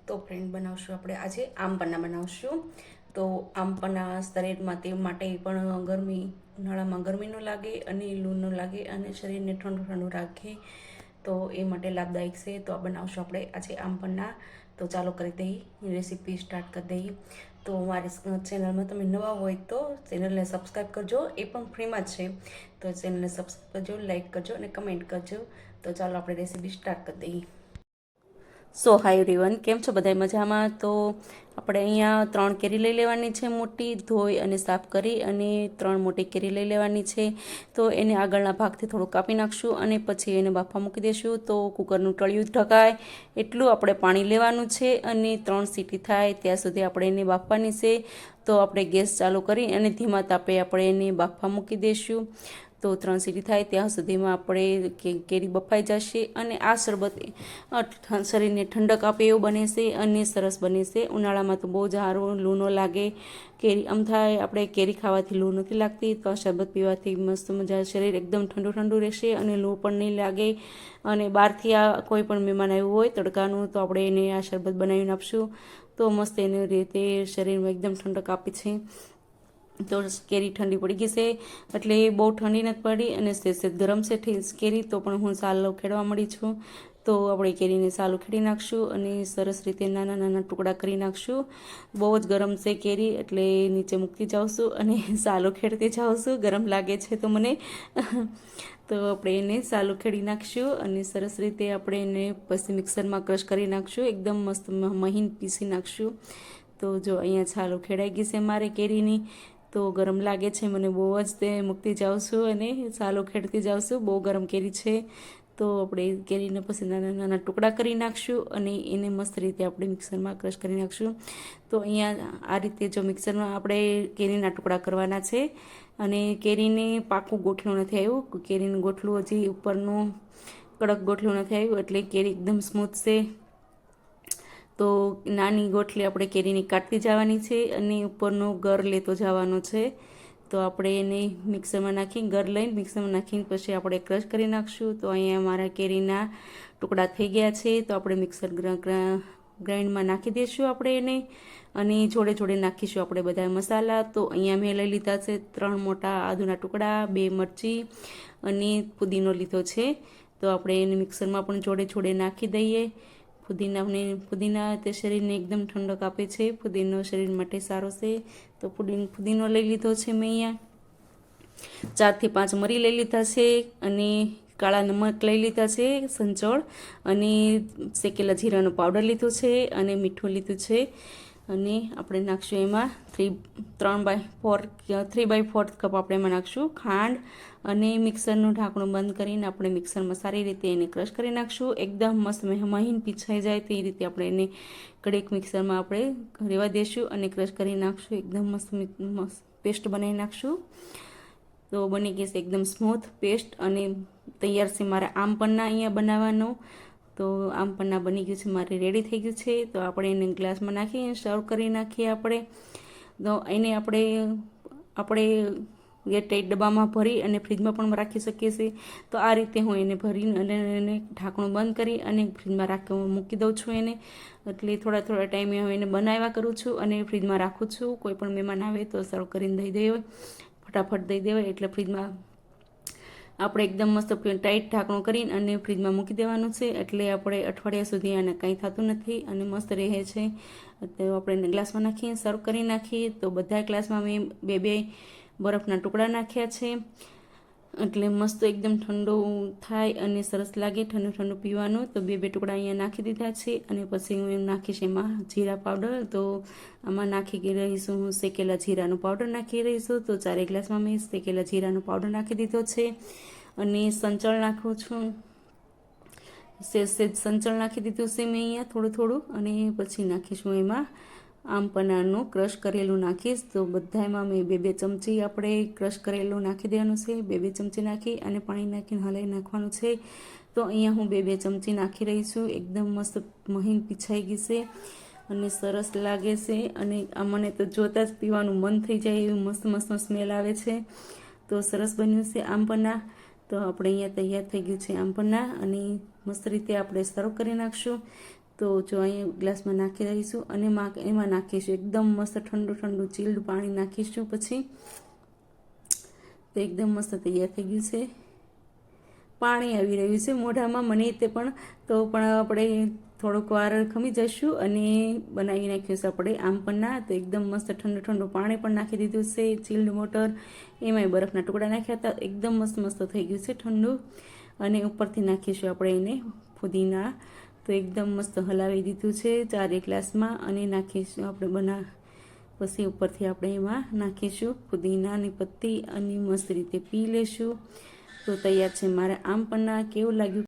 તો ફ્રેન્ડ બનાવશું આપણે આજે આમ પન્ના બનાવશું. તો આમ પન્ના શરીરમાં તે માટે પણ ઉનાળામાં ગરમી ન લાગે અને લૂ ન લાગે અને શરીરને ઠંડુ ઠંડુ રાખે, તો એ માટે લાભદાયક છે. તો આ બનાવશું આપણે આજે આમ પન્ના. તો ચાલો કરી દઈએ, રેસીપી સ્ટાર્ટ કરી દઈએ. તો મારી ચેનલમાં તમે નવા હોય તો ચેનલને સબસ્ક્રાઈબ કરજો, એ પણ ફ્રીમાં જ છે. તો ચેનલને સબસ્ક્રાઈબ કરજો, લાઈક કરજો અને કમેન્ટ કરજો. તો ચાલો આપણે રેસીપી સ્ટાર્ટ કરી દઈએ. સો હાય એવરીવન, કેમ છો બધા મજામાં? તો આપણે અહીંયા 3 કેરી લઈ લેવાની છે, મોટી ધોઈ અને સાફ કરી, અને 3 મોટી કેરી લઈ લેવાની છે. તો એને આગળના ભાગથી થોડું કાપી નાખશું અને પછી એને બાફા મૂકી દઈશું. તો કુકરનું તળિયું ઢકાય એટલું આપણે પાણી લેવાનું છે અને 3 સીટી થાય ત્યાં સુધી આપણે એને બાફવાની છે. તો આપણે ગેસ ચાલુ કરી અને ધીમા તાપે આપણે એને બાફા મૂકી દઈશું. તો 3 સીટી થાય ત્યાં સુધીમાં આપણે કેરી બફાઈ જશે અને આ શરબત શરીરને ઠંડક આપે એવું બને છે અને સરસ બને છે. ઉનાળામાં તો બહુ જ સારું, લૂ ન લાગે. કેરી આમ થાય આપણે કેરી ખાવાથી લૂ નથી લાગતી, તો આ શરબત પીવાથી મસ્ત મજા, શરીર એકદમ ઠંડુ ઠંડુ રહેશે અને લૂ પણ નહીં લાગે. અને બહારથી આ કોઈ પણ મહેમાન આવ્યું હોય તડકાનું, તો આપણે એને આ શરબત બનાવીને આપશું તો મસ્ત એની રીતે શરીરમાં એકદમ ઠંડક આપે છે. તો કેરી ઠંડી પડી ગઈ છે, એટલે બહુ ઠંડી નથી પડી અને સેજ ગરમ છે કેરી. તો પણ હું સાલ ખેડવા મળી છું. તો આપણે કેરીને સાલ ખેડી નાખશું અને સરસ રીતે નાના નાના ટુકડા કરી નાખશું. બહુ જ ગરમ છે કેરી, એટલે નીચે મૂકતી જાઉં અને સાલો ખેડતી જાઉં, ગરમ લાગે છે તો મને. તો આપણે એને સાલું ખેડી નાખશું અને સરસ રીતે આપણે એને પછી મિક્સરમાં ક્રશ કરી નાખશું, એકદમ મસ્ત મહીન પીસી નાખશું. તો જો અહીંયા છાલો ખેડાઈ ગઈ છે મારે કેરીની. તો ગરમ લાગે છે મને બહુ જ, તે મૂકતી જાઉં છું અને સાલો ખેડતી જાઉં છું. બહુ ગરમ કેરી છે. તો આપણે કેરીને પછી નાના નાના ટુકડા કરી નાખશું અને એને મસ્ત રીતે આપણે મિક્સરમાં ક્રશ કરી નાખશું. તો અહીંયા આ રીતે જો મિક્સરમાં આપણે કેરીના ટુકડા કરવાના છે. અને કેરીને પાકું ગોઠલું નથી આવ્યું, કેરીનું ગોઠલું હજી ઉપરનું કડક ગોઠલું નથી આવ્યું, એટલે કેરી એકદમ સ્મૂથ છે. તો નાની ગોઠલી આપણે કેરીની કાઢતી જવાની છે અને ઉપરનો ગર લેતો જવાનો છે. તો આપણે એને મિક્સરમાં નાખીને, ગર લઈને મિક્સરમાં નાખીને પછી આપણે ક્રશ કરી નાખશું. તો અહીંયા મારા કેરીના ટુકડા થઈ ગયા છે. તો આપણે મિક્સર ગ્રાઇન્ડમાં નાખી દઈશું આપણે એને, અને જોડે જોડે નાખીશું આપણે બધા મસાલા. તો અહીંયા મેં લઈ લીધા છે 3 મોટા આદુના ટુકડા, 2 મરચી અને પુદીનો લીધો છે. તો આપણે એને મિક્સરમાં પણ જોડે જોડે નાખી દઈએ. પુદીના તે શરીરને એકદમ ઠંડક આપે છે. પુદીનો શરીર માટે સારો છે. તો પુદીનો લઈ લીધો છે મેં અહીંયા. 4 થી 5 મરી લઈ લીધા છે અને કાળા નમક લઈ લીધા છે સંચળ, અને શેકેલા જીરાનો પાવડર લીધો છે અને મીઠું લીધું છે. અને આપણે નાખશું એમાં 3/4 કપ આપણે એમાં નાખશું ખાંડ, અને મિક્સરનું ઢાંકણું બંધ કરીને આપણે મિક્સરમાં સારી રીતે એને ક્રશ કરી નાખશું. એકદમ મસ્ત મહીન પીછાઈ જાય તે રીતે આપણે એને કડક મિક્સરમાં આપણે રેવા દઈશું અને ક્રશ કરી નાખશું. એકદમ મસ્ત પેસ્ટ બનાવી નાખશું. તો બની ગઈ છે એકદમ સ્મૂથ પેસ્ટ અને તૈયાર છે મારા આમ પન્ના અહીંયા બનાવવાનો. તો આમ પન્ના બની ગયું છે મારે, રેડી થઈ ગયું છે. તો આપણે એને ગ્લાસમાં નાખી સર્વ કરી નાખીએ આપણે. તો એને આપણે એરટાઈટ ડબ્બામાં ભરી અને ફ્રીજમાં પણ રાખી શકીએ છીએ. તો આ રીતે હું એને ભરીને અને એને ઢાંકણું બંધ કરી અને ફ્રીજમાં મૂકી દઉં છું એને. એટલે થોડા ટાઈમે હું એને બનાવ્યા કરું છું અને ફ્રીજમાં રાખું છું. કોઈ પણ મહેમાન આવે તો સર્વ કરીને દઈ દેવાય, ફટાફટ દઈ દેવાય. એટલે ફ્રીજમાં આપણે એકદમ મસ્ત ટાઈટ ઢાંકણું કરીને અને ફ્રીજમાં મૂકી દેવાનું છે. એટલે આપણે અઠવાડિયા સુધી આને કંઈ થતું નથી અને મસ્ત રહે છે. તો આપણે ગ્લાસમાં નાખીએ, સર્વ કરી નાખીએ. તો બધા ગ્લાસમાં મેં 2 બરફના ટુકડા નાખ્યા છે. એટલે મસ્ત એકદમ ઠંડુ થાય અને સરસ લાગે ઠંડુ ઠંડુ પીવાનું. તો 2 ટુકડા અહીંયા નાખી દીધા છે અને પછી હું નાખીશ એમાં જીરા પાવડર. તો આમાં નાખી રહીશું હું શેકેલા જીરાનો પાવડર નાખી રહીશું. તો 4 ગ્લાસમાં મેં શેકેલા જીરાનો પાવડર નાખી દીધો છે અને સંચળ નાખું છું. સેજ સંચળ નાખી દીધું છે મેં અહીંયા થોડું, અને પછી નાખીશું એમાં આમ પન્નાનું ક્રશ કરેલું નાખીશ. તો બધામાં મેં 2 ચમચી આપણે ક્રશ કરેલું નાખી દેવાનું છે. 2 ચમચી નાખી અને પાણી નાખીને હલાવી નાખવાનું છે. તો અહીંયા હું 2 ચમચી નાખી રહી છું. એકદમ મસ્ત મહીન પીછાઈ ગઈ છે અને સરસ લાગે છે. અને આ મને તો જોતાં જ પીવાનું મન થઈ જાય એવું મસ્ત મસ્ત સ્મેલ આવે છે. તો સરસ બન્યું છે આમ પન્ના. તો આપણે અહીંયા તૈયાર થઈ ગયું છે આમ પન્ના, અને મસ્ત રીતે આપણે સર્વ કરી નાખશું. તો જો અહીંયા ગ્લાસમાં નાખી દઈશું અને એમાં નાખીશું એકદમ મસ્ત ઠંડુ ઠંડુ ચીલ્ડ પાણી નાખીશું. પછી તો એકદમ મસ્ત તૈયાર થઈ ગયું છે. પાણી આવી રહ્યું છે મોઢામાં મને તે પણ આપણે થોડોક વાર ખમી જઈશું અને બનાવી નાખ્યું છે આપણે આમ પન્ના. તો એકદમ મસ્ત ઠંડુ ઠંડુ પાણી પણ નાખી દીધું છે, ચીલ્ડ વોટર, એમાંય બરફના ટુકડા નાખ્યા હતા. એકદમ મસ્ત મસ્ત થઈ ગયું છે ઠંડુ. અને ઉપરથી નાખીશું આપણે એને ફુદીના. તો એકદમ મસ્ત હલાવી દીધું છે 4 ગ્લાસમાં અને નાખીશું આપણે પછી ઉપરથી આપણે એમાં નાખીશું ફુદીનાની પત્તી અને મસ્ત રીતે પી લેશું. તો તૈયાર છે મારા આમ પન્ના. કેવું લાગ્યું?